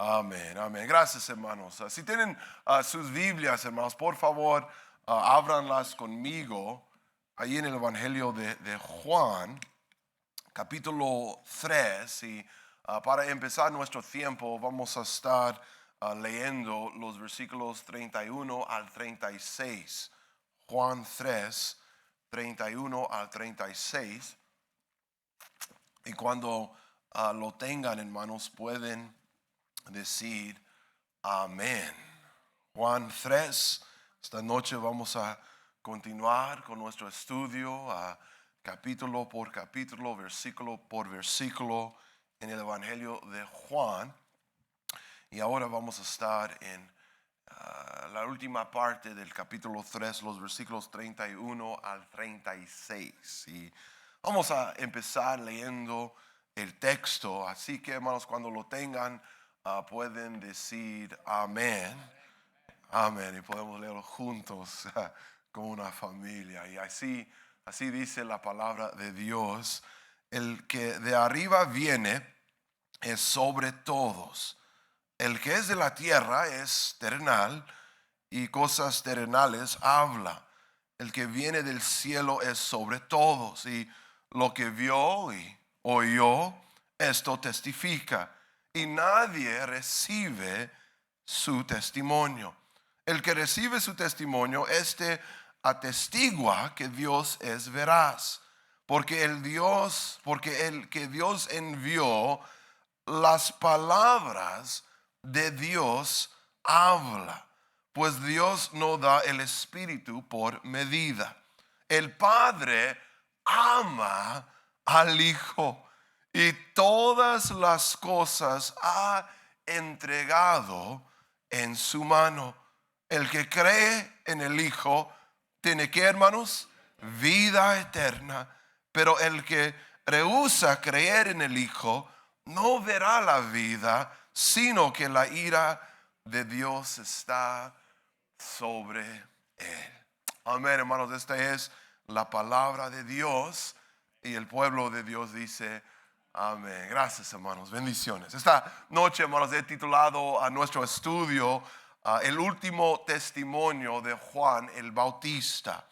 Amén, amén. Gracias, hermanos. Si tienen sus Biblias, hermanos, por favor, ábranlas conmigo ahí en el Evangelio de Juan, capítulo 3. Y para empezar nuestro tiempo, vamos a estar leyendo los versículos 31 al 36. Juan 3, 31 al 36. Y cuando lo tengan, hermanos, pueden decir amén. Juan 3, esta noche vamos a continuar con nuestro estudio capítulo por capítulo, versículo por versículo en el Evangelio de Juan. Y ahora vamos a estar en la última parte del capítulo 3, los versículos 31 al 36. Y vamos a empezar leyendo el texto, así que hermanos, cuando lo tengan, pueden decir amén, amén, y podemos leerlo juntos como una familia. Y así dice la palabra de Dios: el que de arriba viene es sobre todos, el que es de la tierra es terrenal, y cosas terrenales habla. El que viene del cielo es sobre todos, y lo que vio y oyó, esto testifica, y nadie recibe su testimonio. El que recibe su testimonio, este atestigua que Dios es veraz, porque el que Dios envió, las palabras de Dios habla, pues Dios no da el Espíritu por medida. El Padre ama al Hijo y todas las cosas ha entregado en su mano. El que cree en el Hijo tiene, ¿qué, hermanos? Vida eterna. Pero el que rehúsa creer en el Hijo no verá la vida, sino que la ira de Dios está sobre él. Amén, hermanos. Esta es la palabra de Dios, y el pueblo de Dios dice amén. Gracias, hermanos. Bendiciones. Esta noche, hermanos, he titulado a nuestro estudio el último testimonio de Juan el Bautista.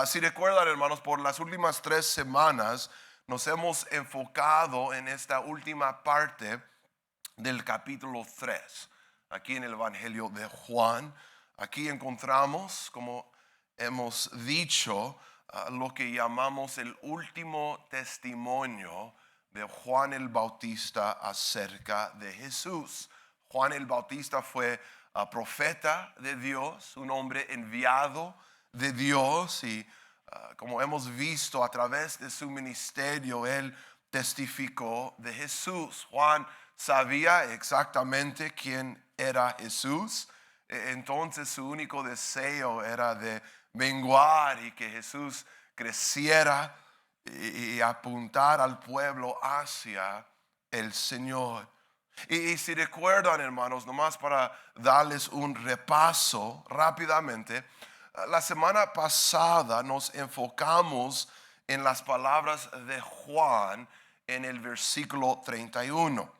Si recuerdan, hermanos, por las últimas 3 semanas nos hemos enfocado en esta última parte del capítulo 3, aquí en el Evangelio de Juan. Aquí encontramos, como hemos dicho, lo que llamamos el último testimonio de Juan el Bautista acerca de Jesús. Juan el Bautista fue profeta de Dios, un hombre enviado de Dios, y como hemos visto a través de su ministerio, él testificó de Jesús. Juan sabía exactamente quién era Jesús, entonces su único deseo era de menguar y que Jesús creciera y apuntar al pueblo hacia el Señor. Y si recuerdan, hermanos, nomás para darles un repaso rápidamente, la semana pasada nos enfocamos en las palabras de Juan en el versículo 31.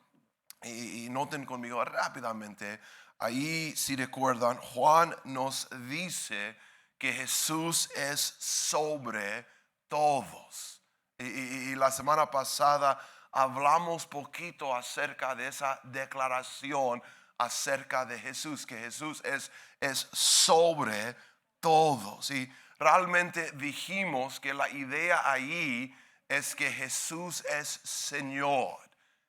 Y noten conmigo rápidamente, ahí si recuerdan, Juan nos dice que Jesús es sobre todos. Y la semana pasada hablamos poquito acerca de esa declaración acerca de Jesús, que Jesús es sobre todos. Y realmente dijimos que la idea ahí es que Jesús es Señor.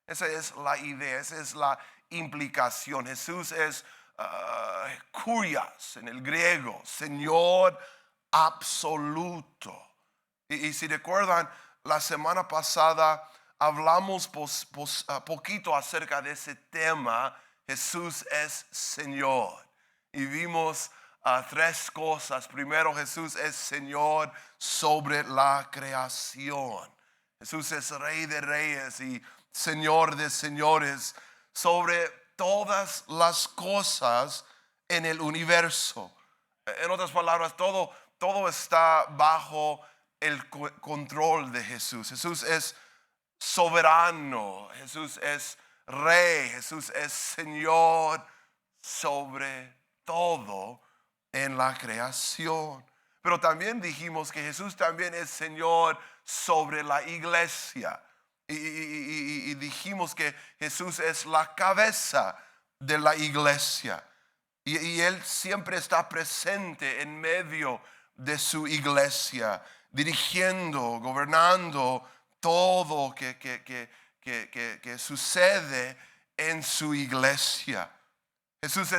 Esa es la idea, esa es la implicación. Jesús es kurios en el griego, Señor absoluto. Y si recuerdan, la semana pasada hablamos poquito acerca de ese tema: Jesús es Señor. Y vimos 3 cosas. Primero, Jesús es Señor sobre la creación. Jesús es Rey de Reyes y Señor de señores sobre todas las cosas en el universo. En otras palabras, todo está bajo el control de Jesús. Jesús es soberano. Jesús es Rey, Jesús es Señor sobre todo en la creación. Pero también dijimos que Jesús también es Señor sobre la iglesia. Y dijimos que Jesús es la cabeza de la iglesia. Y Él siempre está presente en medio de su iglesia, dirigiendo, gobernando todo que sucede en su iglesia. Jesús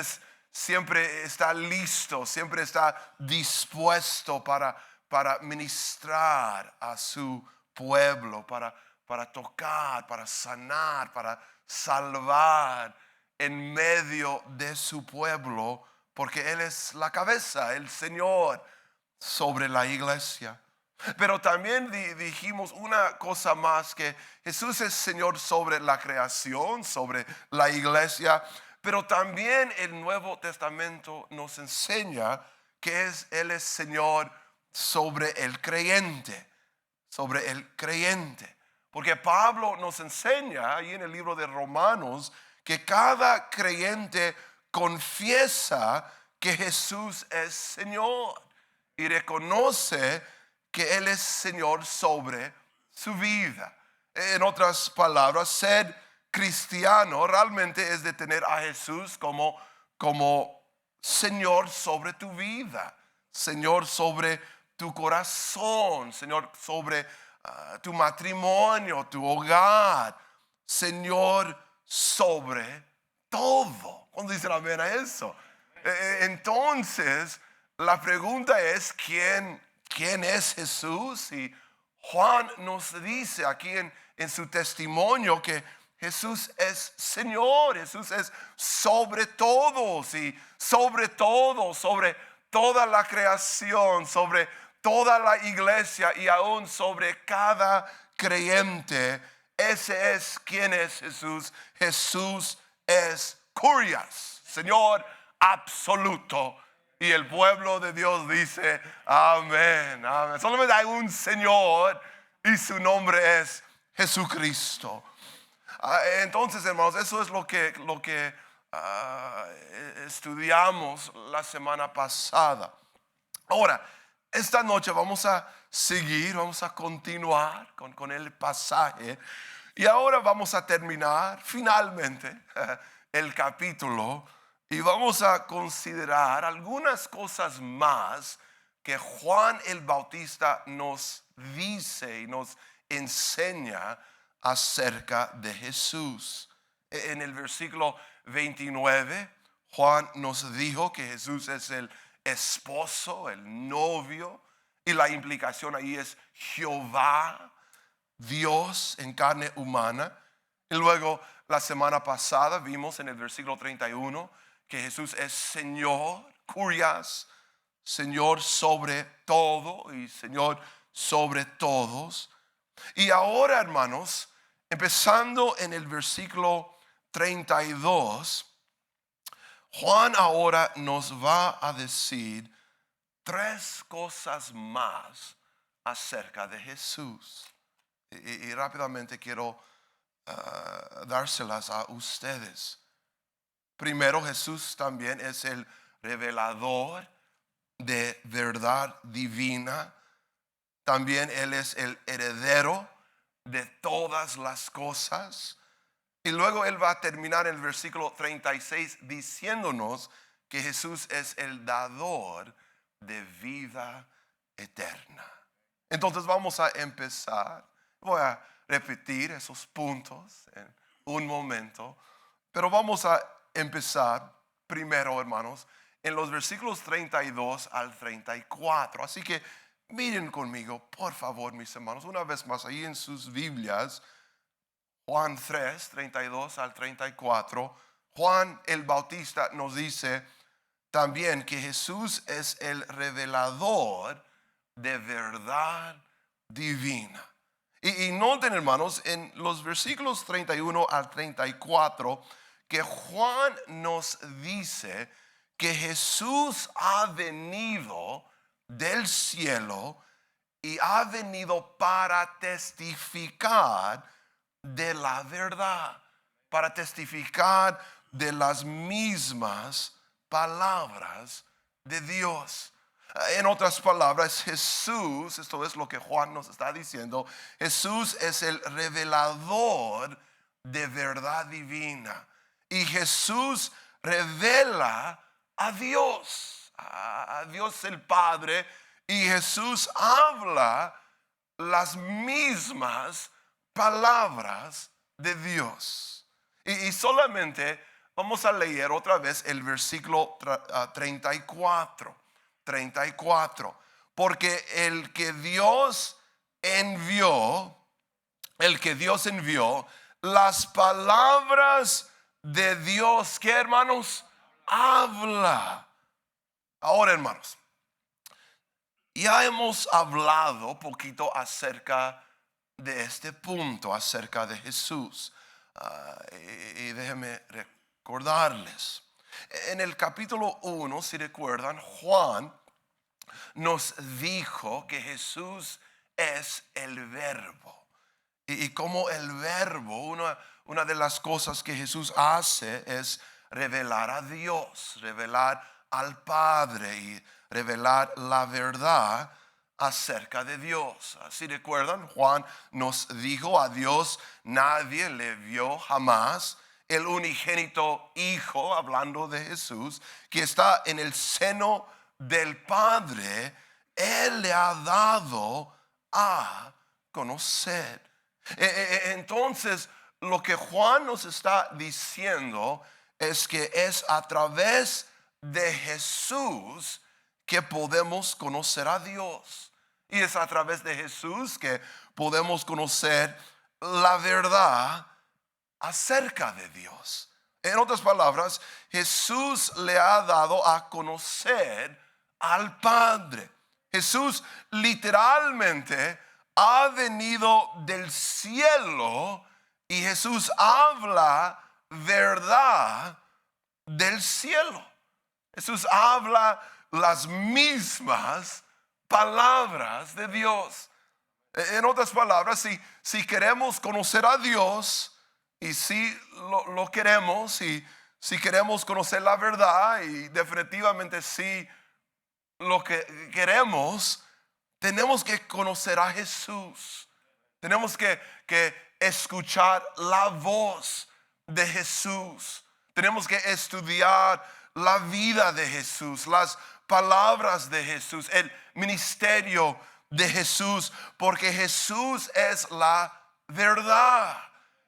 siempre está listo, siempre está dispuesto para ministrar a su pueblo, para tocar, para sanar, para salvar en medio de su pueblo, porque Él es la cabeza, el Señor sobre la iglesia. Pero también dijimos una cosa más, que Jesús es Señor sobre la creación, sobre la iglesia, pero también el Nuevo Testamento nos enseña que Él es Señor sobre el creyente, sobre el creyente. Porque Pablo nos enseña ahí en el libro de Romanos que cada creyente confiesa que Jesús es Señor y reconoce que Él es Señor sobre su vida. En otras palabras, ser cristiano realmente es de tener a Jesús como Señor sobre tu vida, Señor sobre tu corazón, Señor sobre tu matrimonio, tu hogar, Señor sobre todo. ¿Cuándo dicen amén a eso? Entonces, la pregunta es, ¿quién es Jesús? Y Juan nos dice aquí en su testimonio que Jesús es Señor, Jesús es sobre todos y sobre todo, sobre toda la creación, sobre toda la iglesia y aún sobre cada creyente. Ese es quien es Jesús. Jesús es Kurios, Señor absoluto. Y el pueblo de Dios dice amén, amén. Solamente hay un Señor y su nombre es Jesucristo. Entonces, hermanos, eso es lo que estudiamos la semana pasada. Ahora, esta noche vamos a seguir, vamos a continuar con el pasaje. Y ahora vamos a terminar finalmente el capítulo y vamos a considerar algunas cosas más que Juan el Bautista nos dice y nos enseña acerca de Jesús. En el versículo 29, Juan nos dijo que Jesús es el esposo, el novio, y la implicación ahí es Jehová, Dios en carne humana. Y luego la semana pasada vimos en el versículo 31 que Jesús es Señor, Kurios, Señor sobre todo y Señor sobre todos. Y ahora, hermanos, empezando en el versículo 32, Juan ahora nos va a decir tres cosas más acerca de Jesús. Y rápidamente quiero dárselas a ustedes. Primero, Jesús también es el revelador de verdad divina. También Él es el heredero de todas las cosas. Y luego Él va a terminar el versículo 36 diciéndonos que Jesús es el dador de vida eterna. Entonces vamos a empezar. Voy a repetir esos puntos en un momento, pero vamos a empezar primero, hermanos, en los versículos 32 al 34. Así que miren conmigo, por favor, mis hermanos, una vez más ahí en sus Biblias, Juan 3, 32 al 34. Juan el Bautista nos dice también que Jesús es el revelador de verdad divina. Y noten, hermanos, en los versículos 31 al 34, que Juan nos dice que Jesús ha venido del cielo y ha venido para testificar de la verdad. para testificar de las mismas palabras de Dios. En otras palabras, Jesús, esto es lo que Juan nos está diciendo, Jesús es el revelador de verdad divina. Y Jesús revela a Dios el Padre, y Jesús habla las mismas palabras de Dios. Y solamente vamos a leer otra vez el versículo 34. Porque el que Dios envió, las palabras de Dios, ¿qué, hermanos? Habla. Ahora, hermanos, ya hemos hablado poquito acerca de este punto, acerca de Jesús. Y déjenme recordarles. En el capítulo 1, si recuerdan, Juan nos dijo que Jesús es el verbo. Y como el verbo, una de las cosas que Jesús hace es revelar a Dios, revelar al Padre y revelar la verdad acerca de Dios. Si recuerdan, Juan nos dijo: a Dios nadie le vio jamás. El unigénito Hijo, hablando de Jesús, que está en el seno del Padre, Él le ha dado a conocer. Entonces, lo que Juan nos está diciendo es que es a través de Jesús que podemos conocer a Dios. Y es a través de Jesús que podemos conocer la verdad acerca de Dios. En otras palabras, Jesús le ha dado a conocer al Padre. Jesús literalmente ha venido del cielo y Jesús habla verdad del cielo. Jesús habla las mismas palabras de Dios. En otras palabras, si queremos conocer a Dios, y si lo queremos, y si queremos conocer la verdad, y definitivamente si lo que queremos, tenemos que conocer a Jesús. Tenemos que escuchar la voz de Jesús. Tenemos que estudiar la vida de Jesús, las palabras de Jesús, el ministerio de Jesús, porque Jesús es la verdad.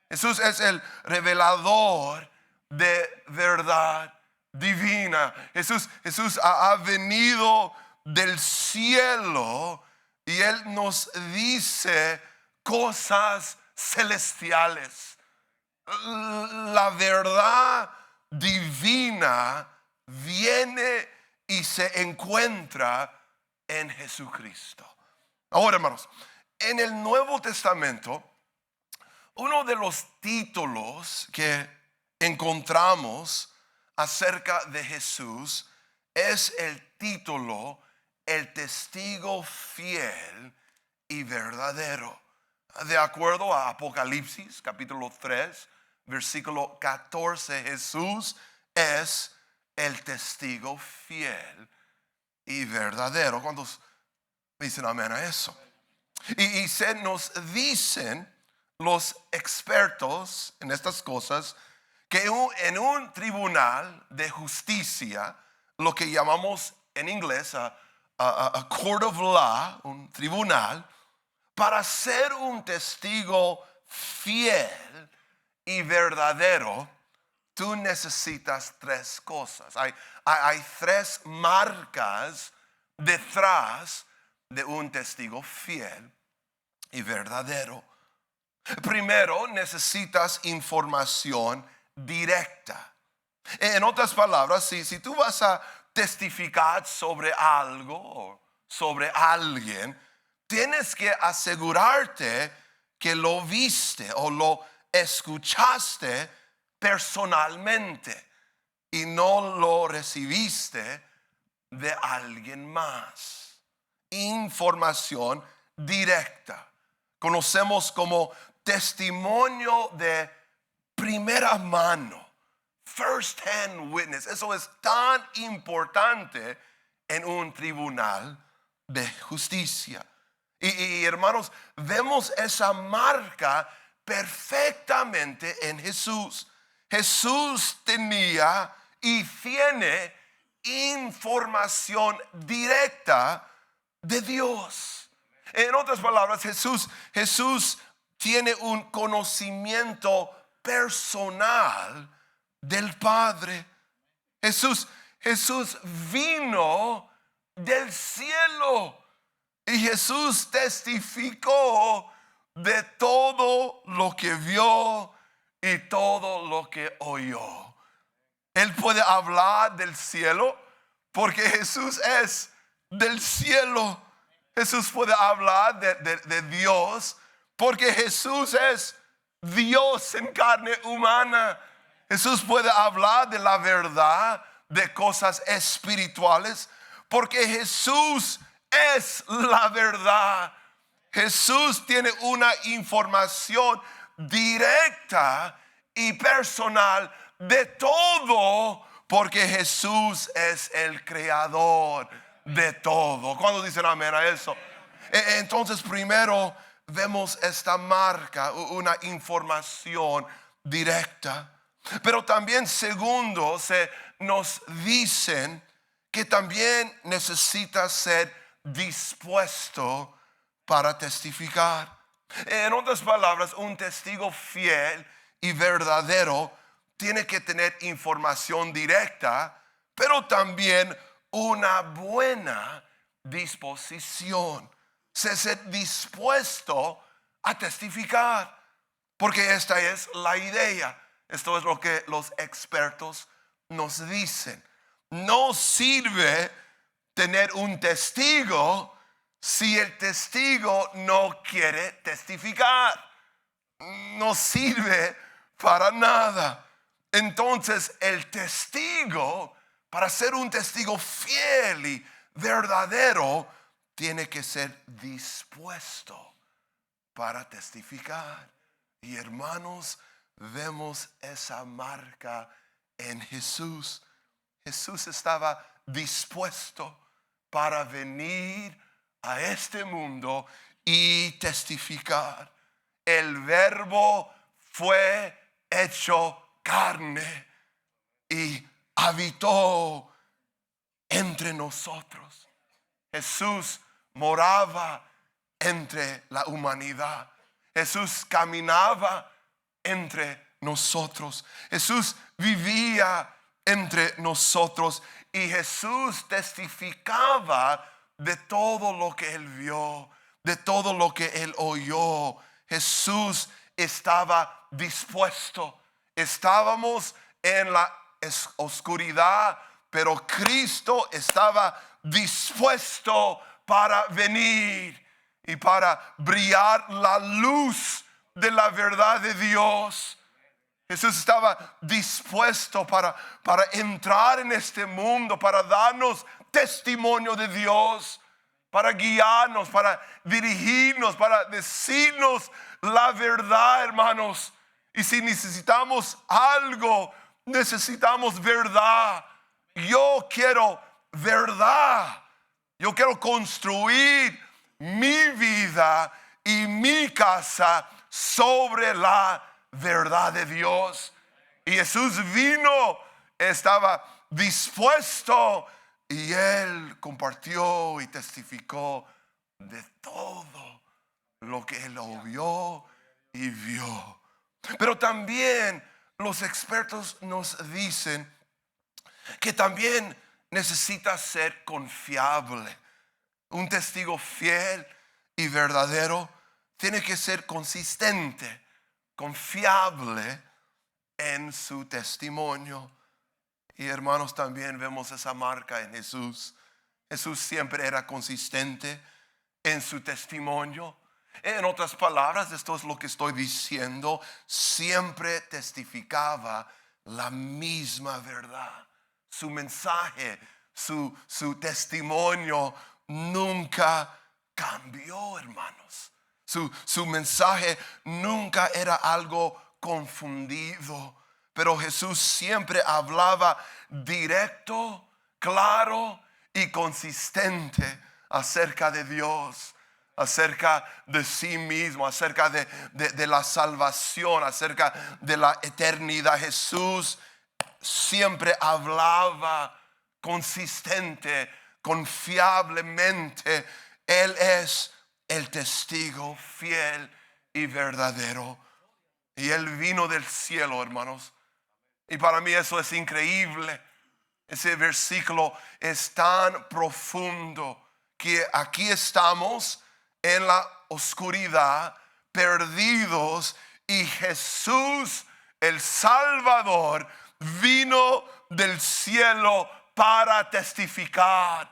Jesús es el revelador de verdad divina. Jesús ha venido del cielo y Él nos dice cosas celestiales. La verdad divina viene y se encuentra en Jesucristo. Ahora, hermanos, en el Nuevo Testamento, uno de los títulos que encontramos acerca de Jesús es el título el testigo fiel y verdadero. De acuerdo a Apocalipsis capítulo 3 versículo 14, Jesús es el testigo fiel y verdadero. ¿Cuántos dicen amén a eso? Y se nos dicen los expertos en estas cosas que en un tribunal de justicia, lo que llamamos en inglés a court of law, un tribunal, para ser un testigo fiel y verdadero, tú necesitas tres cosas. Hay tres marcas detrás de un testigo fiel y verdadero. Primero, necesitas información directa. En otras palabras, si tú vas a testificar sobre algo o sobre alguien, tienes que asegurarte que lo viste o lo escuchaste personalmente y no lo recibiste de alguien más. Información directa. Conocemos como testimonio de primera mano, first hand witness. Eso es tan importante en un tribunal de justicia. Y hermanos, vemos esa marca perfectamente en Jesús. Jesús tenía y tiene información directa de Dios. En otras palabras, Jesús tiene un conocimiento personal del Padre. Jesús vino del cielo y Jesús testificó de todo lo que vio y todo lo que oyó. Él puede hablar del cielo porque Jesús es del cielo. Jesús puede hablar de Dios porque Jesús es Dios en carne humana. Jesús puede hablar de la verdad, de cosas espirituales, porque Jesús es la verdad. Jesús tiene una información directa y personal de todo, porque Jesús es el creador de todo. ¿Cuándo dicen amén a eso? Entonces, primero vemos esta marca, una información directa. Pero también, segundo, se nos dicen que también necesita ser dispuesto para testificar. En otras palabras, un testigo fiel y verdadero tiene que tener información directa, pero también una buena disposición. Ser dispuesto a testificar, porque esta es la idea. Esto es lo que los expertos nos dicen. No sirve tener un testigo si el testigo no quiere testificar. No sirve para nada. Entonces, el testigo, para ser un testigo fiel y verdadero, tiene que ser dispuesto para testificar. Y hermanos, vemos esa marca en Jesús. Jesús estaba dispuesto para venir a este mundo y testificar. El Verbo fue hecho carne y habitó entre nosotros. Jesús moraba entre la humanidad. Jesús caminaba entre nosotros. Jesús vivía entre nosotros y Jesús testificaba de todo lo que él vio, de todo lo que él oyó. Jesús estaba dispuesto. Estábamos en la oscuridad, pero Cristo estaba dispuesto para venir y para brillar la luz de la verdad de Dios. Jesús estaba dispuesto para entrar en este mundo, para darnos testimonio de Dios, para guiarnos, para dirigirnos, para decirnos la verdad, hermanos. Y si necesitamos algo, necesitamos verdad. Yo quiero verdad. Yo quiero construir mi vida y mi casa sobre la verdad de Dios. Y Jesús vino, estaba dispuesto y él compartió y testificó de todo lo que él oyó y vio. Pero también los expertos nos dicen que también necesita ser confiable. Un testigo fiel y verdadero tiene que ser consistente, confiable en su testimonio. Y hermanos, también vemos esa marca en Jesús. Jesús siempre era consistente en su testimonio. En otras palabras, esto es lo que estoy diciendo, siempre testificaba la misma verdad. Su mensaje, su testimonio nunca cambió, hermanos. Su mensaje nunca era algo confundido. Pero Jesús siempre hablaba directo, claro y consistente acerca de Dios, acerca de sí mismo, acerca de la salvación, acerca de la eternidad. Jesús siempre hablaba consistente, confiablemente. Él es el testigo fiel y verdadero. Y Él vino del cielo, hermanos. Y para mí eso es increíble. Ese versículo es tan profundo que aquí estamos en la oscuridad, perdidos, y Jesús, el Salvador, vino del cielo para testificar,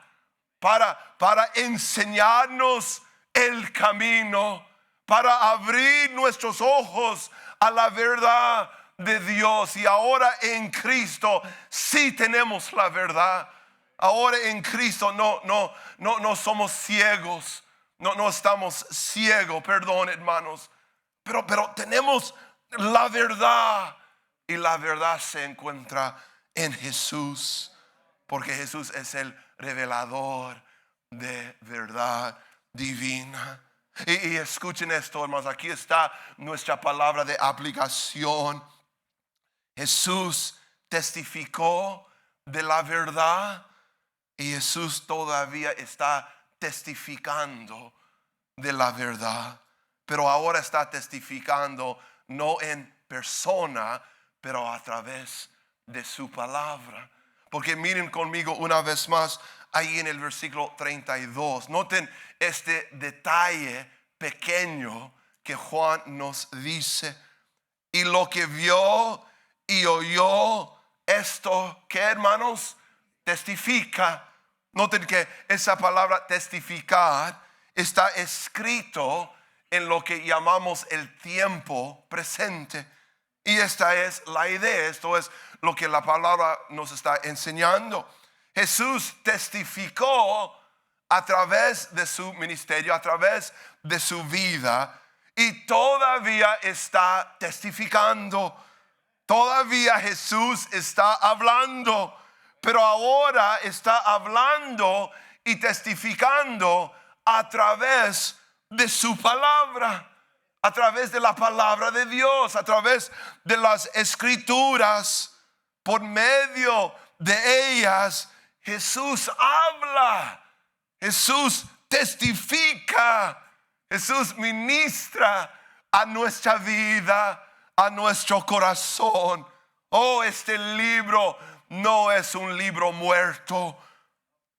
para enseñarnos el camino, para abrir nuestros ojos a la verdad de Dios. Y ahora en Cristo sí tenemos la verdad. Ahora en Cristo no somos ciegos, no estamos ciegos, perdón, hermanos, pero tenemos la verdad, y la verdad se encuentra en Jesús, porque Jesús es el revelador de verdad divina. Y escuchen esto, hermanos, aquí está nuestra palabra de aplicación. Jesús testificó de la verdad, y Jesús todavía está testificando de la verdad, pero ahora está testificando no en persona, pero a través de su palabra. Porque miren conmigo una vez más ahí en el versículo 32. Noten este detalle pequeño que Juan nos dice. Y lo que vio y oyó, esto, ¿qué, hermanos? Testifica. Noten que esa palabra testificar está escrito en lo que llamamos el tiempo presente. Y esta es la idea, esto es lo que la palabra nos está enseñando. Jesús testificó a través de su ministerio, a través de su vida, y todavía está testificando. Todavía Jesús está hablando, pero ahora está hablando y testificando a través de su palabra, a través de la palabra de Dios, a través de las escrituras. Por medio de ellas Jesús habla, Jesús testifica, Jesús ministra a nuestra vida, a nuestro corazón. Oh, este libro no es un libro muerto,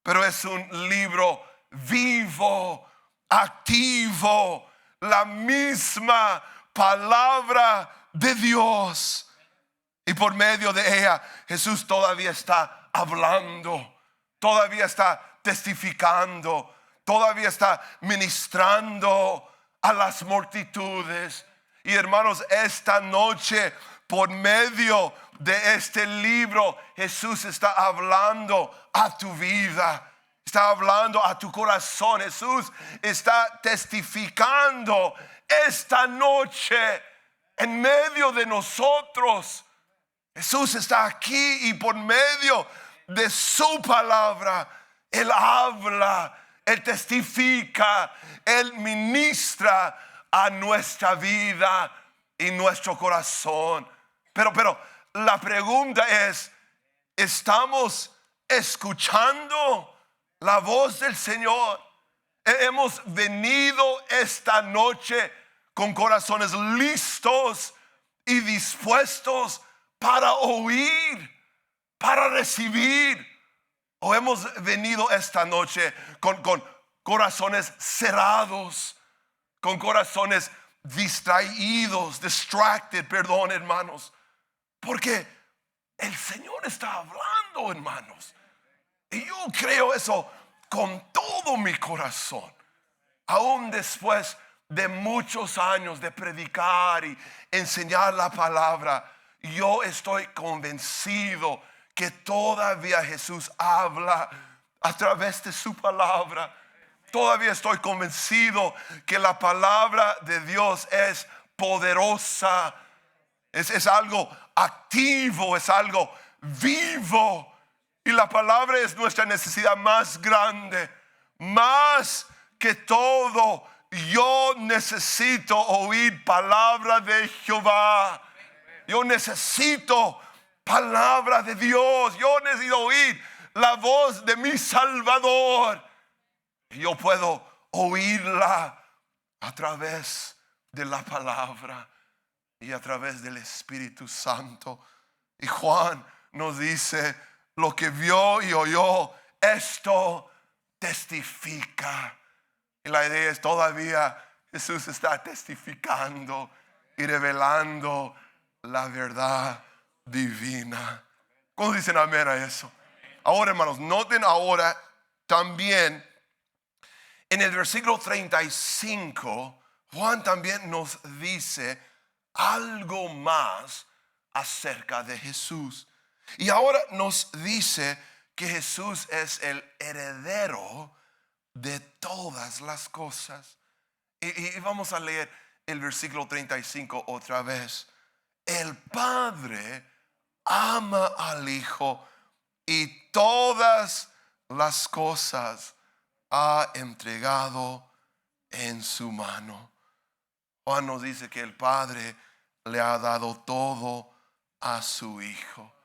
pero es un libro vivo, activo, la misma palabra de Dios. Y por medio de ella Jesús todavía está hablando, todavía está testificando, todavía está ministrando a las multitudes. Y hermanos, esta noche, por medio de este libro, Jesús está hablando a tu vida, está hablando a tu corazón. Jesús está testificando esta noche en medio de nosotros. Jesús está aquí, y por medio de su palabra Él habla, Él testifica, Él ministra a nuestra vida y nuestro corazón. Pero la pregunta es, ¿estamos escuchando la voz del Señor? Hemos venido esta noche con corazones listos y dispuestos para oír, para recibir. O hemos venido esta noche con corazones cerrados, con corazones distraídos, distracted, perdón, hermanos, porque el Señor está hablando, hermanos, y yo creo eso con todo mi corazón. Aún después de muchos años de predicar y enseñar la palabra, yo estoy convencido que todavía Jesús habla a través de su palabra. Todavía estoy convencido que la palabra de Dios es poderosa Es algo activo, es algo vivo. Y la palabra es nuestra necesidad más grande. Más que todo, yo necesito oír palabra de Jehová. Yo necesito palabra de Dios. Yo necesito oír la voz de mi Salvador. Y yo puedo oírla a través de la palabra y a través del Espíritu Santo. Y Juan nos dice: lo que vio y oyó, esto testifica. Y la idea es, todavía Jesús está testificando y revelando la verdad divina. ¿Cómo dicen amén a eso? Ahora, hermanos, noten ahora también en el versículo 35, Juan también nos dice algo más acerca de Jesús. Y ahora nos dice que Jesús es el heredero de todas las cosas. Y vamos a leer el versículo 35 otra vez. El Padre ama al Hijo y todas las cosas ha entregado en su mano. Juan nos dice que el Padre le ha dado todo a su Hijo.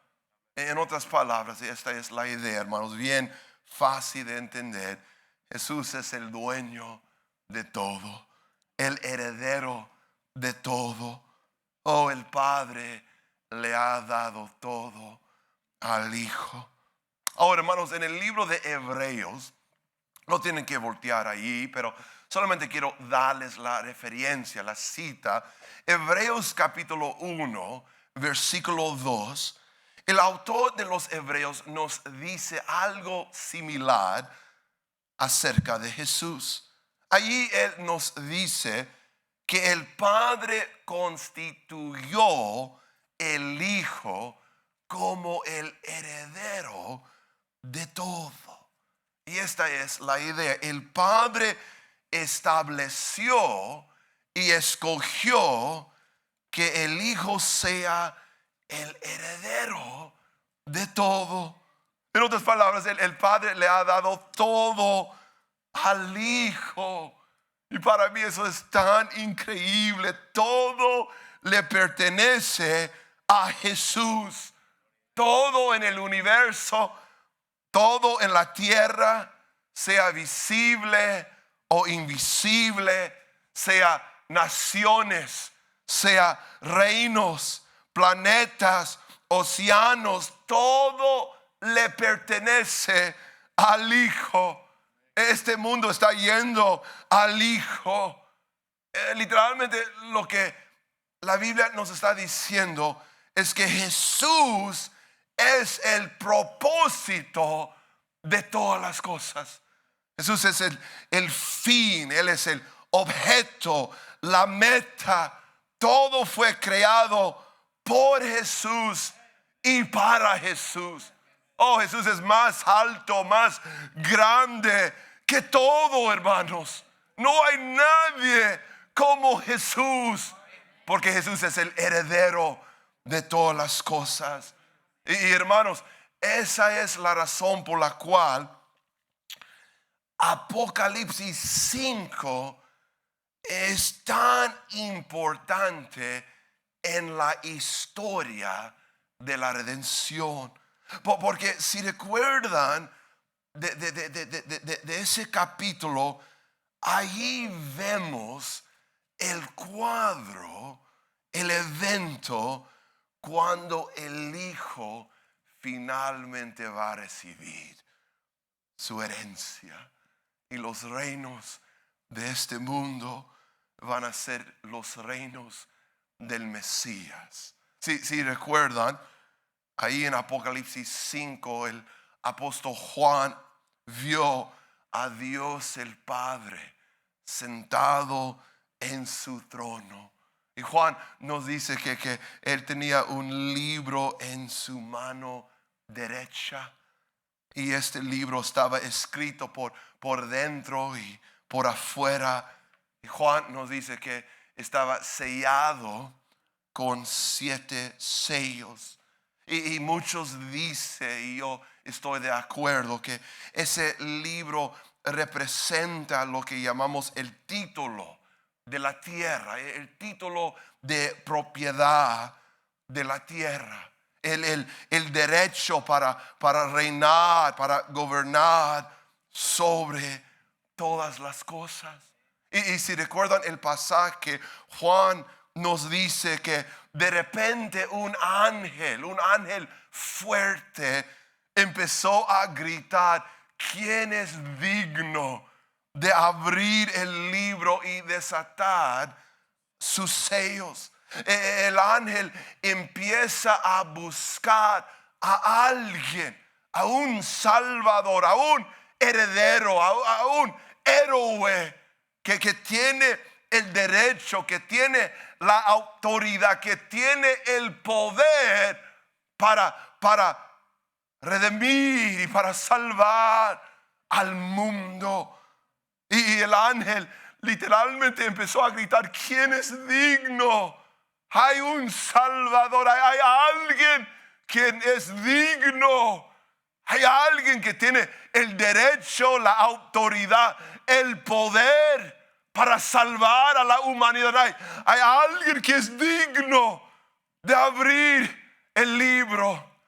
En otras palabras, esta es la idea, hermanos, bien fácil de entender. Jesús es el dueño de todo, el heredero de todo. Oh, el Padre le ha dado todo al Hijo. Ahora, hermanos, en el libro de Hebreos, no tienen que voltear ahí, pero solamente quiero darles la referencia, la cita. Hebreos capítulo 1, versículo 2. El autor de los Hebreos nos dice algo similar acerca de Jesús. Allí él nos dice que el Padre constituyó el Hijo como el heredero de todo. Y esta es la idea. El Padre estableció y escogió que el Hijo sea el heredero de todo. En otras palabras, el Padre le ha dado todo al Hijo. Y para mí eso es tan increíble. Todo le pertenece a Jesús. Todo en el universo, todo en la tierra, sea visible o invisible, sea naciones, sea reinos, planetas, océanos, todo le pertenece al Hijo. Este mundo está yendo al Hijo. Literalmente lo que la Biblia nos está diciendo es que Jesús es el propósito de todas las cosas. Jesús es el fin, Él es el objeto, la meta. Todo fue creado por Jesús y para Jesús. Oh, Jesús es más alto, más grande que todo, hermanos. No hay nadie como Jesús, porque Jesús es el heredero de todas las cosas. Y hermanos, esa es la razón por la cual Apocalipsis 5 es tan importante en la historia de la redención. Porque si recuerdan de ese capítulo, allí vemos el cuadro, el evento cuando el Hijo finalmente va a recibir su herencia. Y los reinos de este mundo van a ser los reinos del Mesías. Si recuerdan, ahí en Apocalipsis 5 el apóstol Juan vio a Dios el Padre sentado en su trono. Y Juan nos dice que él tenía un libro en su mano derecha. Y este libro estaba escrito por dentro y por afuera. Y Juan nos dice que estaba sellado con 7 sellos. Y muchos dicen, y yo estoy de acuerdo, que ese libro representa lo que llamamos el título de la tierra, el título de propiedad de la tierra, el derecho para reinar, para gobernar sobre todas las cosas. Y si recuerdan el pasaje, Juan nos dice que de repente un ángel fuerte empezó a gritar: ¿quién es digno de abrir el libro y desatar sus sellos? El ángel empieza a buscar a alguien, a un salvador, a un heredero, a un héroe que tiene el derecho, que tiene la autoridad, que tiene el poder para redimir y para salvar al mundo. Y el ángel literalmente empezó a gritar: ¿quién es digno? Hay un salvador, hay alguien que es digno. Hay alguien que tiene el derecho, la autoridad, el poder para salvar a la humanidad. Hay alguien que es digno de abrir el libro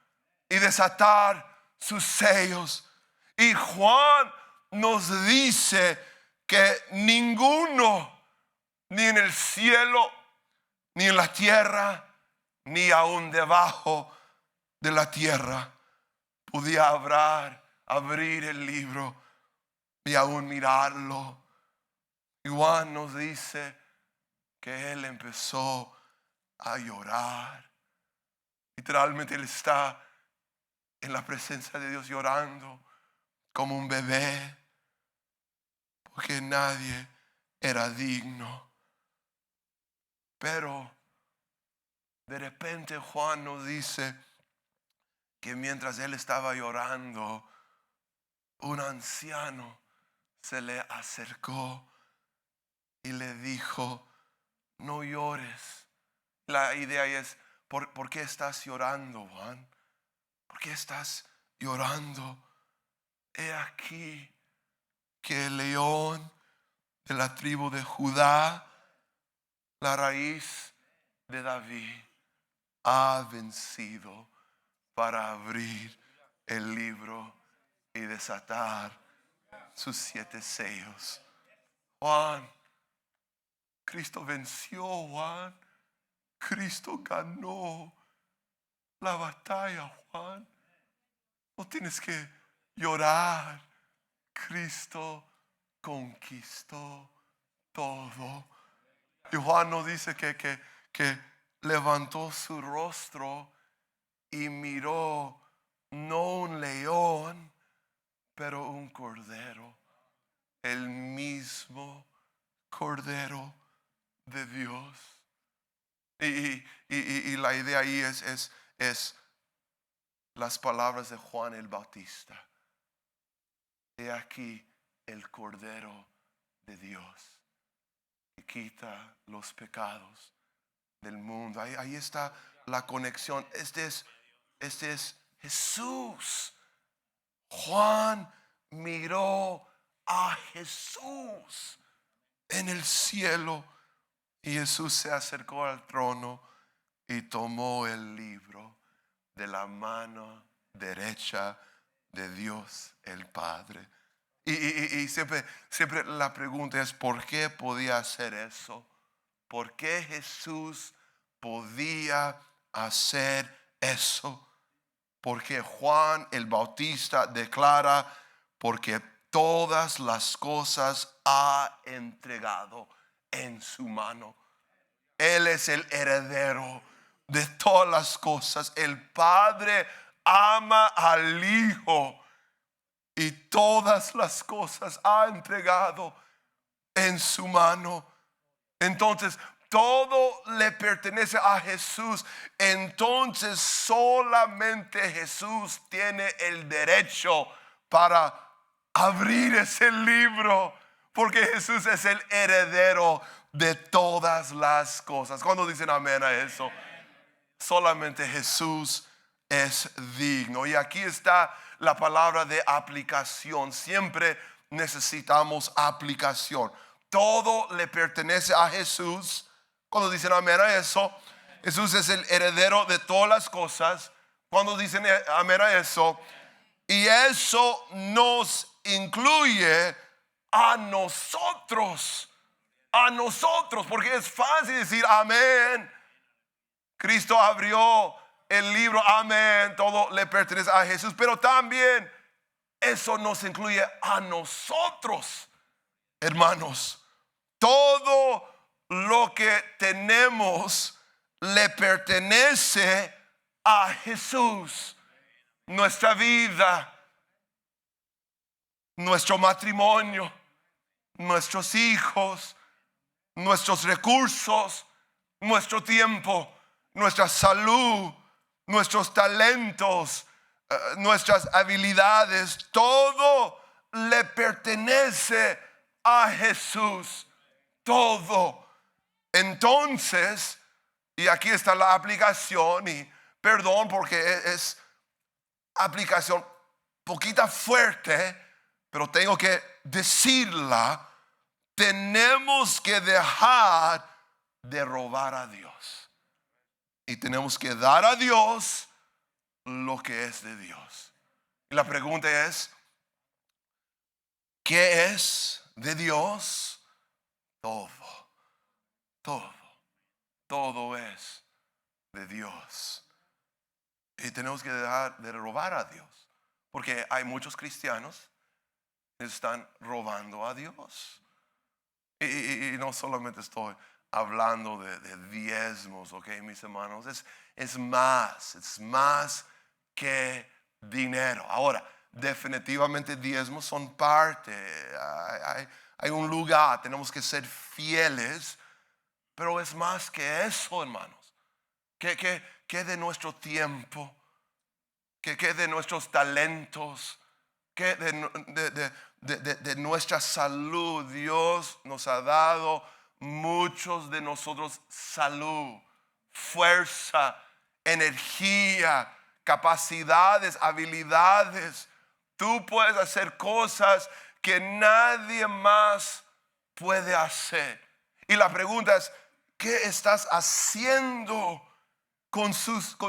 y desatar sus sellos. Y Juan nos dice que ninguno, ni en el cielo, ni en la tierra, ni aún debajo de la tierra, podía abrir el libro y aún mirarlo. Y Juan nos dice que él empezó a llorar. Literalmente él está en la presencia de Dios llorando como un bebé, porque nadie era digno. Pero de repente Juan nos dice que mientras él estaba llorando, un anciano se le acercó y le dijo: no llores. La idea es: ¿por qué estás llorando, Juan? ¿Por qué estás llorando? He aquí que el león de la tribu de Judá, la raíz de David, ha vencido para abrir el libro y desatar sus 7 sellos. Juan, Cristo venció, Juan. Cristo ganó la batalla, Juan. No tienes que llorar. Cristo conquistó todo. Y Juan nos dice que levantó su rostro y miró no un león, pero un cordero, el mismo cordero de Dios. Y la idea ahí es las palabras de Juan el Bautista: he aquí el cordero de Dios que quita los pecados del mundo. Ahí está la conexión. Este es Jesús. Juan miró a Jesús en el cielo, y Jesús se acercó al trono y tomó el libro de la mano derecha de Dios el Padre. Y siempre la pregunta es: ¿por qué podía hacer eso? ¿Por qué Jesús podía hacer eso? Porque Juan el Bautista declara: porque todas las cosas ha entregado en su mano. Él es el heredero de todas las cosas. El Padre ama al Hijo y todas las cosas ha entregado en su mano. Entonces todo le pertenece a Jesús. Entonces solamente Jesús tiene el derecho para abrir ese libro, porque Jesús es el heredero de todas las cosas. Cuando dicen amén a eso, solamente Jesús es digno. Y aquí está la palabra de aplicación. Siempre necesitamos aplicación. Todo le pertenece a Jesús. Cuando dicen amén a eso, Jesús es el heredero de todas las cosas. Cuando dicen amén a eso, y eso nos incluye a nosotros. A nosotros, porque es fácil decir amén. Cristo abrió el libro, amén, todo le pertenece a Jesús, pero también eso nos incluye a nosotros, hermanos. Todo lo que tenemos le pertenece a Jesús. Nuestra vida, nuestro matrimonio, nuestros hijos, nuestros recursos, nuestro tiempo, nuestra salud, nuestros talentos, nuestras habilidades, todo le pertenece a Jesús. Todo. Entonces, y aquí está la aplicación, y perdón porque es aplicación poquita fuerte, pero tengo que decirla. Tenemos que dejar de robar a Dios. Y tenemos que dar a Dios lo que es de Dios. Y la pregunta es, ¿qué es de Dios? Todo. Todo. Todo es de Dios. Y tenemos que dejar de robar a Dios. Porque hay muchos cristianos que están robando a Dios. Y no solamente estoy hablando de diezmos, ok, mis hermanos. Es más que dinero. Ahora, definitivamente diezmos son parte. Hay un lugar, tenemos que ser fieles. Pero es más que eso, hermanos. Que de nuestro tiempo, que de nuestros talentos, que de nuestra salud. Dios nos ha dado muchos de nosotros salud, fuerza, energía, capacidades, habilidades. Tú puedes hacer cosas que nadie más puede hacer. Y la pregunta es, ¿qué estás haciendo con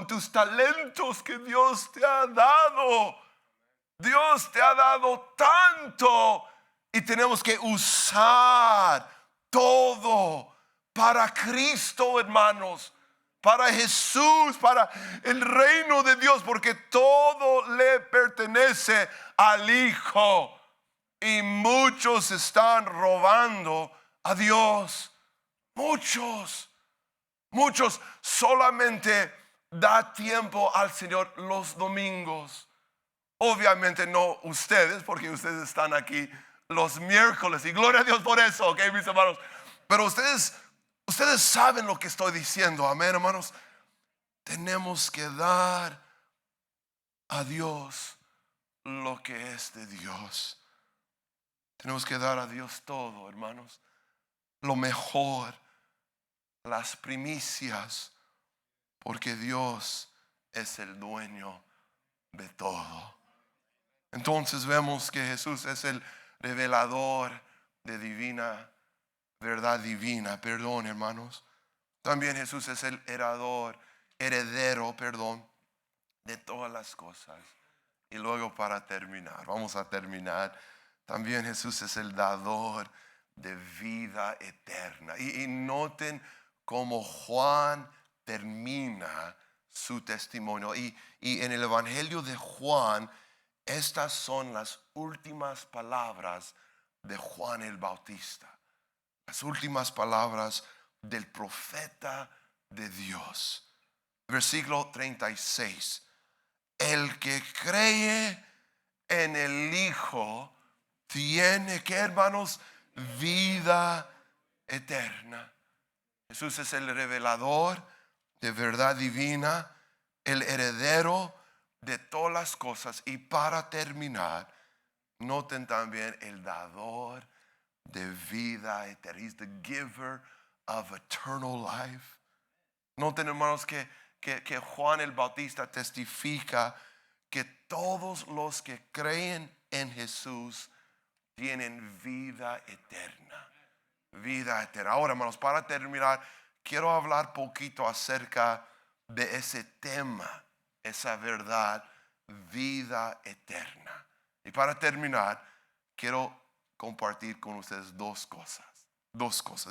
tus talentos que Dios te ha dado? Dios te ha dado tanto y tenemos que usar todo para Cristo, hermanos, para Jesús, para el reino de Dios, porque todo le pertenece al Hijo. Y muchos están robando a Dios. Muchos solamente da tiempo al Señor los domingos. Obviamente no ustedes, porque ustedes están aquí los miércoles y gloria a Dios por eso, ok, mis hermanos. Pero ustedes saben lo que estoy diciendo, amén, hermanos. Tenemos que dar a Dios lo que es de Dios. Tenemos que dar a Dios todo, hermanos. Lo mejor, las primicias, porque Dios es el dueño de todo. Entonces vemos que Jesús es el revelador de verdad divina, perdón, hermanos. También Jesús es el heredero, de todas las cosas. Y luego para terminar, vamos a terminar. También Jesús es el dador de vida eterna. Y noten cómo Juan termina su testimonio. Y en el Evangelio de Juan, estas son las últimas palabras de Juan el Bautista. Las últimas palabras del profeta de Dios. Versículo 36. El que cree en el Hijo tiene, ¿qué, hermanos? Vida eterna. Jesús es el revelador de verdad divina, el heredero de todas las cosas. Y para terminar, noten también el dador de vida eterna. He's the giver of eternal life. Noten, hermanos, que Juan el Bautista testifica que todos los que creen en Jesús tienen vida eterna. Vida eterna. Ahora, hermanos, para terminar, quiero hablar poquito acerca de ese tema, esa verdad, vida eterna. Y para terminar, quiero compartir con ustedes dos cosas.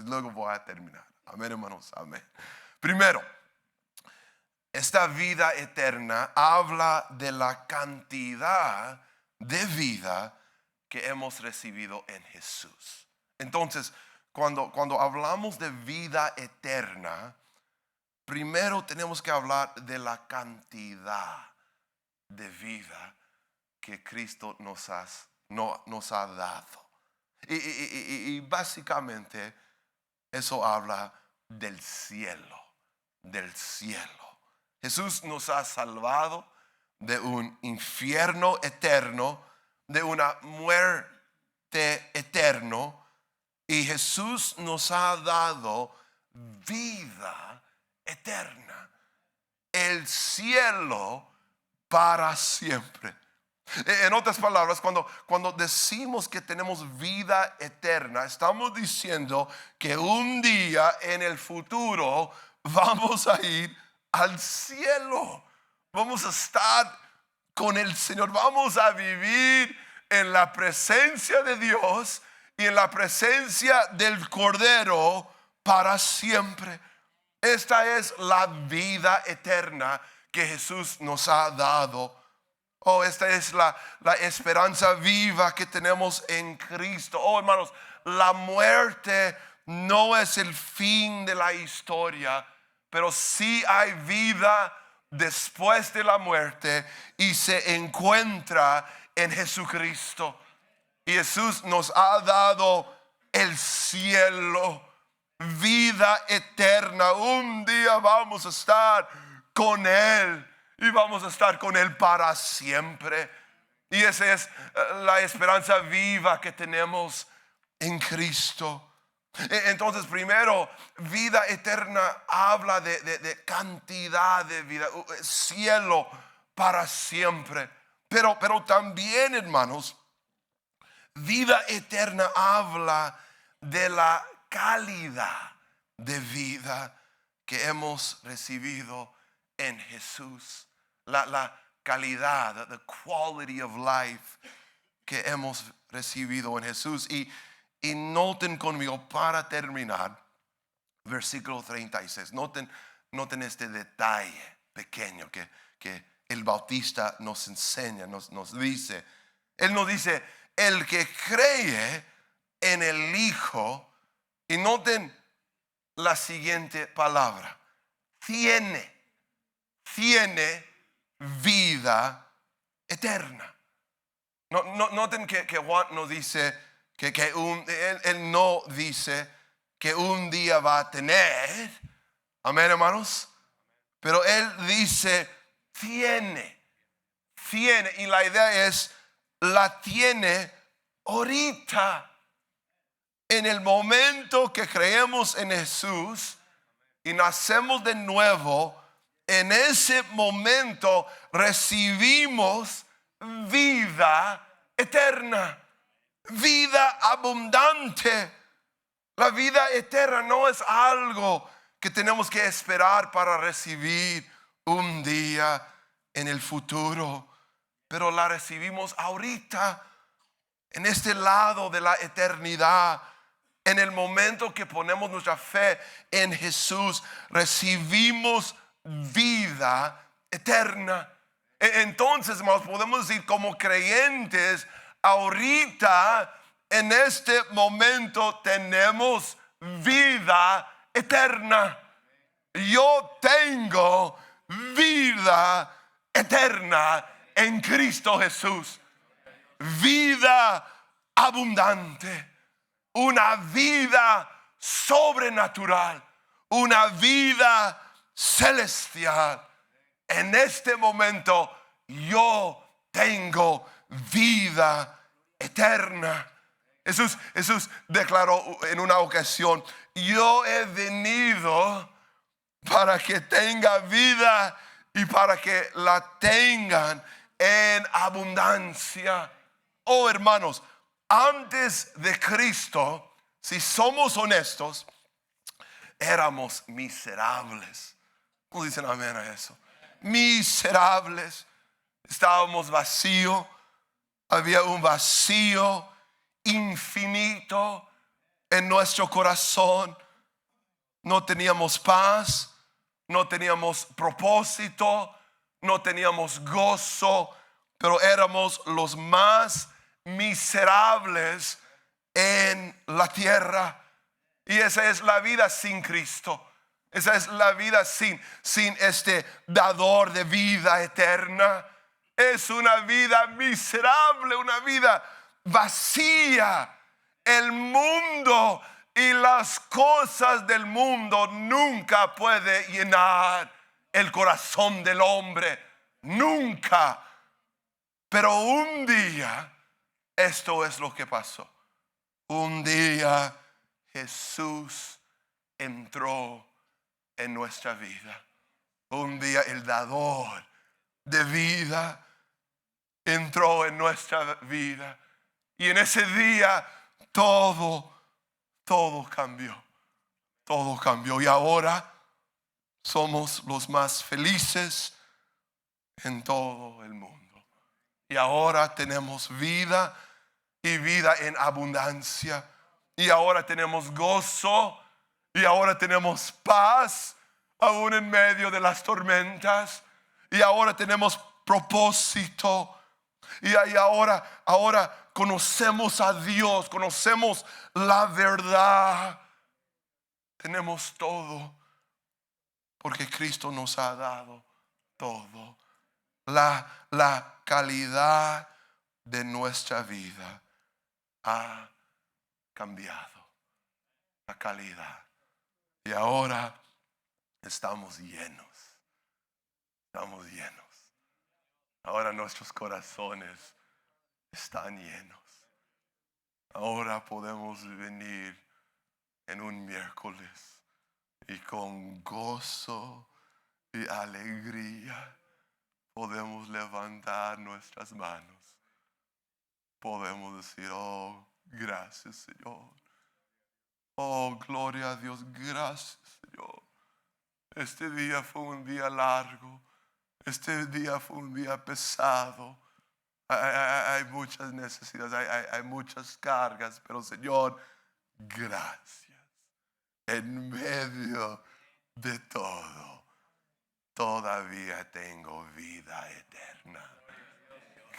Luego voy a terminar. Amén, hermanos. Amén. Primero, esta vida eterna habla de la cantidad de vida que hemos recibido en Jesús. Entonces, cuando hablamos de vida eterna, primero tenemos que hablar de la cantidad de vida que Cristo nos ha dado. Y básicamente eso habla del cielo. Jesús nos ha salvado de un infierno eterno, de una muerte eterno, y Jesús nos ha dado vida eterna, el cielo para siempre. En otras palabras, cuando decimos que tenemos vida eterna, estamos diciendo que un día en el futuro vamos a ir al cielo. Vamos a estar con el Señor. Vamos a vivir en la presencia de Dios y en la presencia del Cordero para siempre. Esta es la vida eterna que Jesús nos ha dado. Esta es la esperanza viva que tenemos en Cristo. Hermanos, la muerte no es el fin de la historia, pero sí hay vida después de la muerte y se encuentra en Jesucristo. Y Jesús nos ha dado el cielo, vida eterna. Un día vamos a estar con Él. Y vamos a estar con Él para siempre. Y esa es la esperanza viva que tenemos en Cristo. Entonces, primero, vida eterna habla de cantidad de vida, cielo para siempre. Pero también, hermanos, vida eterna habla de la calidad de vida que hemos recibido en Jesús. La calidad, the quality of life que hemos recibido en Jesús. Y noten conmigo para terminar, versículo 36. Noten este detalle pequeño que el Bautista nos enseña, nos dice. Él nos dice, el que cree en el Hijo, y noten la siguiente palabra, tiene vida eterna. Noten que Juan nos dice que él no dice que un día va a tener. Amén, hermanos. Pero él dice tiene. Y la idea es la tiene ahorita. En el momento que creemos en Jesús y nacemos de nuevo, en ese momento recibimos vida eterna, vida abundante. La vida eterna no es algo que tenemos que esperar para recibir un día en el futuro, pero la recibimos ahorita, en este lado de la eternidad. En el momento que ponemos nuestra fe en Jesús, recibimos vida eterna. Entonces, hermanos, podemos decir como creyentes, ahorita, en este momento, tenemos vida eterna. Yo tengo vida eterna en Cristo Jesús. Vida abundante. Una vida sobrenatural. Una vida celestial. En este momento yo tengo vida eterna. Jesús declaró en una ocasión: yo he venido para que tenga vida y para que la tengan en abundancia. Oh, hermanos, antes de Cristo, si somos honestos, éramos miserables. ¿Cómo dicen amén a eso? Miserables. Estábamos vacíos. Había un vacío infinito en nuestro corazón. No teníamos paz, no teníamos propósito, no teníamos gozo, pero éramos los más miserables en la tierra. Y esa es la vida sin Cristo. Esa es la vida sin este dador de vida eterna. Es una vida miserable, una vida vacía. El mundo y las cosas del mundo nunca puede llenar el corazón del hombre. Nunca. Pero un día, esto es lo que pasó. Un día Jesús entró en nuestra vida. Un día el dador de vida entró en nuestra vida. Y en ese día todo cambió. Todo cambió. Y ahora somos los más felices en todo el mundo. Y ahora tenemos vida y vida en abundancia. Y ahora tenemos gozo. Y ahora tenemos paz aún en medio de las tormentas. Y ahora tenemos propósito. Y ahora conocemos a Dios, conocemos la verdad. Tenemos todo porque Cristo nos ha dado todo. La calidad de nuestra vida ha cambiado. La calidad. Y ahora estamos llenos. Estamos llenos. Ahora nuestros corazones están llenos. Ahora podemos venir en un miércoles y con gozo y alegría podemos levantar nuestras manos. Podemos decir: oh, gracias, Señor. Oh, gloria a Dios, gracias, Señor. Este día fue un día largo. Este día fue un día pesado. Hay muchas necesidades, hay muchas cargas, pero Señor, gracias. En medio de todo, todavía tengo vida eterna.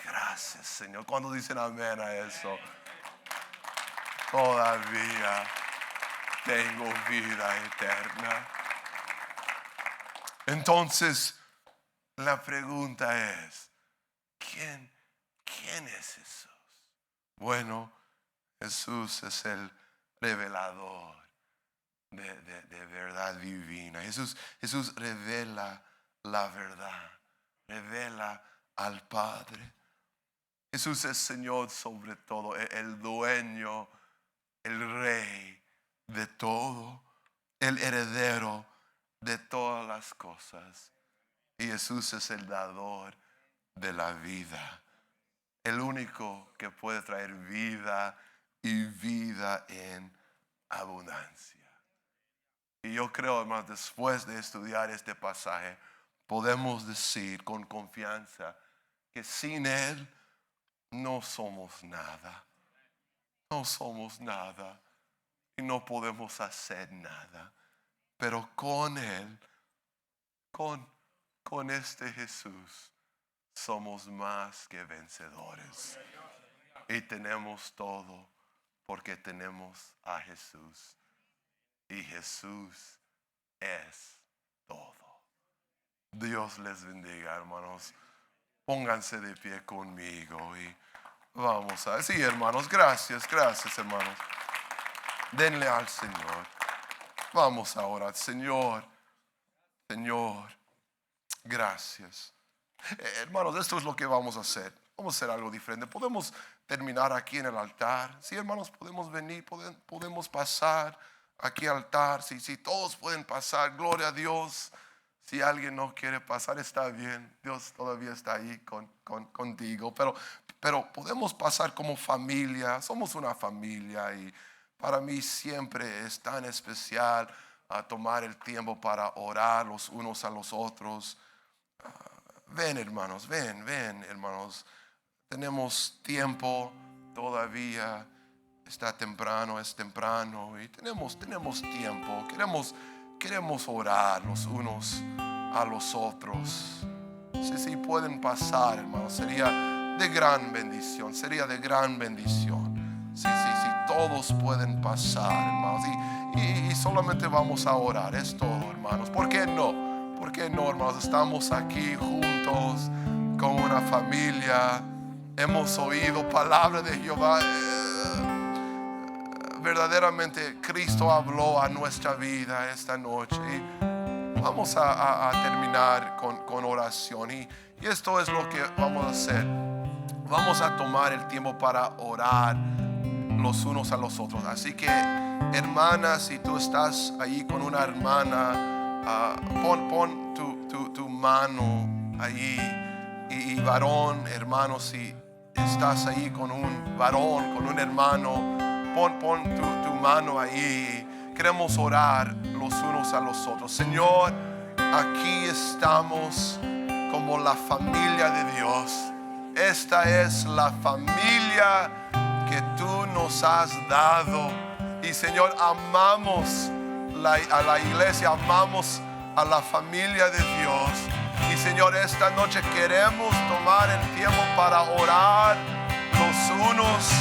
Gracias, Señor. ¿Cuándo dicen amén a eso? Todavía tengo vida eterna. Entonces, la pregunta es: ¿quién es Jesús? Bueno, Jesús es el revelador de verdad divina. Jesús revela la verdad, revela al Padre. Jesús es Señor sobre todo, el dueño, el rey de todo, el heredero de todas las cosas. Y Jesús es el dador de la vida, el único que puede traer vida y vida en abundancia. Y yo creo, además, después de estudiar este pasaje, podemos decir con confianza que sin Él no somos nada. No somos nada y no podemos hacer nada. Pero con Él, con este Jesús, somos más que vencedores. Y tenemos todo porque tenemos a Jesús. Y Jesús es todo. Dios les bendiga, hermanos. Pónganse de pie conmigo y vamos a... Sí, hermanos, gracias, hermanos. Denle al Señor. Vamos a orar. Señor, gracias. Hermanos, esto es lo que vamos a hacer. vamos a hacer algo diferente. Podemos terminar aquí en el altar. Sí, hermanos, podemos venir, podemos pasar aquí al altar. Sí, todos pueden pasar. Gloria a Dios. Si alguien no quiere pasar, está bien. Dios todavía está ahí contigo. Pero podemos pasar como familia. Somos una familia y para mí siempre es tan especial tomar el tiempo para orar los unos a los otros. Ven, hermanos, ven, hermanos. Tenemos tiempo todavía. Es temprano y tenemos tiempo. Queremos orar los unos a los otros. Si pueden pasar, hermanos, sería de gran bendición. Si todos pueden pasar, hermanos, y solamente vamos a orar, es todo, hermanos. ¿Por qué no? ¿Por qué no, hermanos? Estamos aquí juntos como una familia. Hemos oído palabra de Jehová. Verdaderamente Cristo habló a nuestra vida esta noche. Y vamos a terminar con oración. Y esto es lo que vamos a hacer. Vamos a tomar el tiempo para orar los unos a los otros. Así que, hermana, si tú estás ahí con una hermana, pon tu mano ahí. Y varón, hermano, si estás ahí con un varón, con un hermano, pon tu mano ahí. Queremos orar los unos a los otros. Señor, aquí estamos como la familia de Dios. Esta es la familia que tú nos has dado. Y Señor, amamos a la iglesia, amamos a la familia de Dios. Y Señor, esta noche queremos tomar el tiempo para orar los unos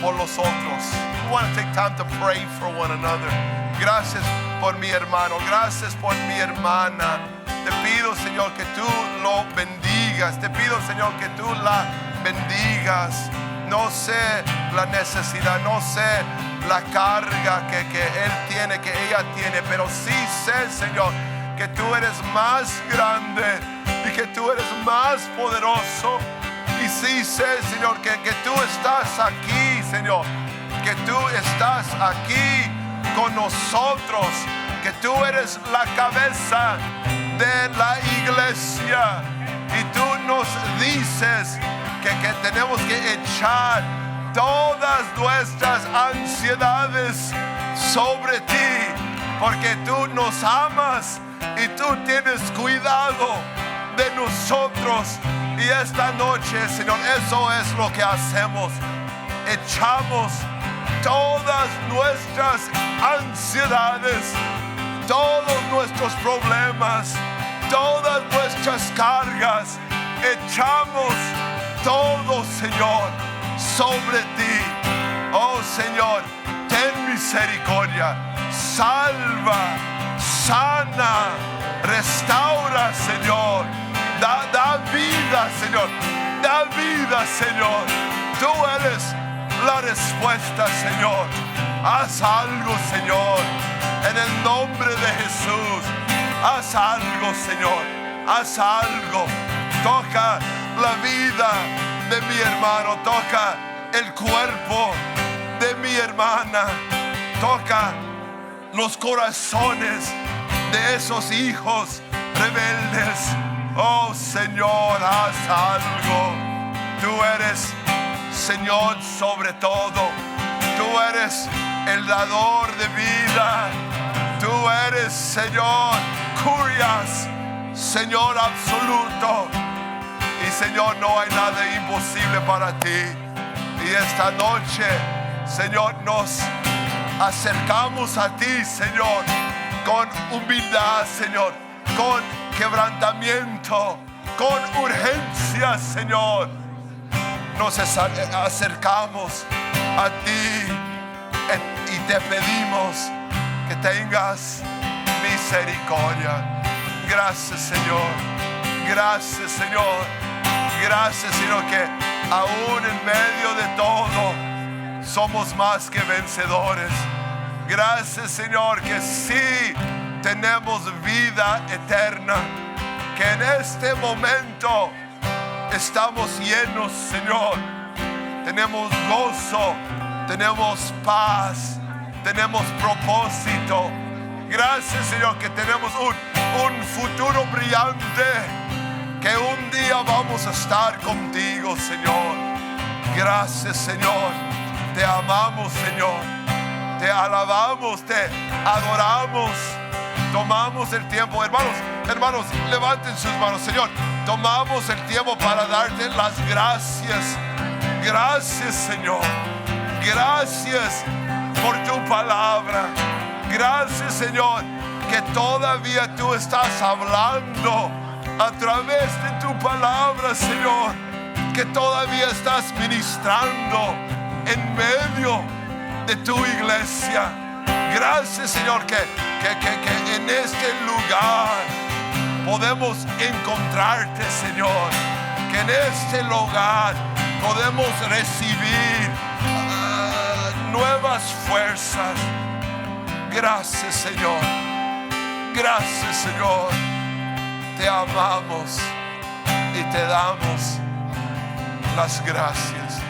por los otros. We want to take time to pray for one another. Gracias por mi hermano, gracias por mi hermana. Te pido, Señor, que tú lo bendigas. Te pido, Señor, que tú la bendigas. No sé la necesidad, no sé la carga que él tiene, que ella tiene, pero sí sé, Señor, que tú eres más grande y que tú eres más poderoso. Y sí sé, Señor, que tú estás aquí, Señor, que tú estás aquí con nosotros, que tú eres la cabeza de la iglesia. Y tú nos dices que tenemos que echar todas nuestras ansiedades sobre ti, porque tú nos amas y tú tienes cuidado de nosotros. Y esta noche, Señor, eso es lo que hacemos. Echamos todas nuestras ansiedades, todos nuestros problemas, todas nuestras cargas. Echamos todo, Señor, sobre ti. Oh, Señor, ten misericordia. Salva, sana, restaura, Señor. Da vida, Señor. Da vida, Señor. Tú eres la respuesta, Señor. Haz algo, Señor. En el nombre de Jesús. Haz algo, Señor. Haz algo. Toca la vida de mi hermano. Toca el cuerpo de mi hermana. Toca los corazones de esos hijos rebeldes. Oh, Señor, haz algo. Tú eres, Señor, sobre todo. Tú eres el dador de vida. Tú eres, Señor, curias, Señor absoluto. Y, Señor, no hay nada imposible para ti. Y esta noche, Señor, nos acercamos a ti, Señor, con humildad, Señor, con quebrantamiento, con urgencia, Señor. Nos acercamos a ti y te pedimos que tengas misericordia. Gracias, Señor. Gracias, Señor. Gracias, Señor, que aún en medio de todo somos más que vencedores. Gracias, Señor, que sí tenemos vida eterna, que en este momento estamos llenos, Señor. Tenemos gozo, tenemos paz, tenemos propósito. Gracias, Señor, que tenemos un futuro brillante, que un día vamos a estar contigo, Señor. Gracias, Señor. Te amamos, Señor. Te alabamos, te adoramos. Tomamos el tiempo, hermanos, levanten sus manos, Señor. Tomamos el tiempo para darte las gracias. Gracias, Señor. Gracias por tu palabra. Gracias, Señor, que todavía tú estás hablando a través de tu palabra, Señor. Que todavía estás ministrando en medio de tu iglesia. Gracias, Señor, que en este lugar podemos encontrarte, Señor. Que en este lugar podemos recibir nuevas fuerzas. Gracias, Señor. Gracias, Señor. Te amamos y te damos las gracias.